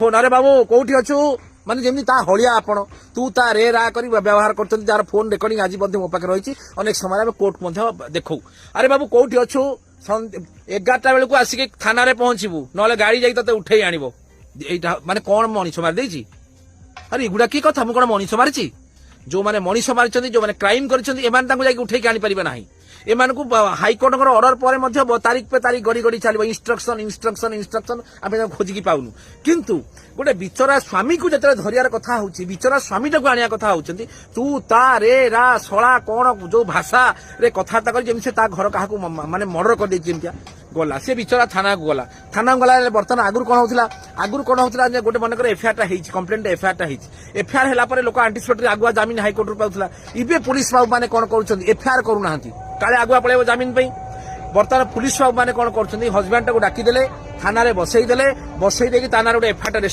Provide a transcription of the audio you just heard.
phone अरे बाबू कोठी अच्छु माने जेमनी ता हलिया आपण तू ता रे रा करी व्यवहार करछन जार फोन रेकॉर्डिंग आज मध्ये मो पाखे रहिछि अनेक समय में कोर्ट मध्ये देखौ अरे बाबू कोठी अच्छु 11टा बेलू आसिक थाना रे पहुंचबू नले गाड़ी जाई तते उठेई आनिबो एटा माने कोन मनीष मार देछि अरे एगुडा की कथा मु कोन मनीष मारिछि जो माने मनीष मारिछन्ती जो माने क्राइम करिछन्ती एमान तांको जाई उठेई आनि परिबे नाही एमान को हाईकोर्ट ऑर्डर पर मध्य तारीख पे तारीख गड़ी गड़ी चलो इंस्ट्रक्शन इंस्ट्रक्शन इंस्ट्रक्शन आम खोजिकी पाऊनु किंतु गोटे बिचरा स्वामी को जो धरियार कथा होची बिचरा स्वामी टाक आनिया कथा होचंती तू ता रे रा सला कौन जो भाषा रे कथाता कर जेमि से ता घर काहाकू माने मर्डर कर देछि जेमतिया गला से बिचरा थाना को गला बर्तमान आगुर कौन होता गोटे मनकर एफआईआर टा हेछि कंप्लेंट एफआईआर टा हेछि एफआईआर होला परे लोक एंटीसिपेटरी आगुआ जमीन हाईकोर्ट रू पाउथला इबे पुलिस बाबू माने कोन करूछन्ती एफआईआर करू नाहंती काले आगुआ पळेबो जमीन पई बर्तमान पुलिस बाबू माने कोन करूछन्ती हस्बैंड टाको डाकी देले थाना रे बसई देले बसई देकी थाना रे एफआईआर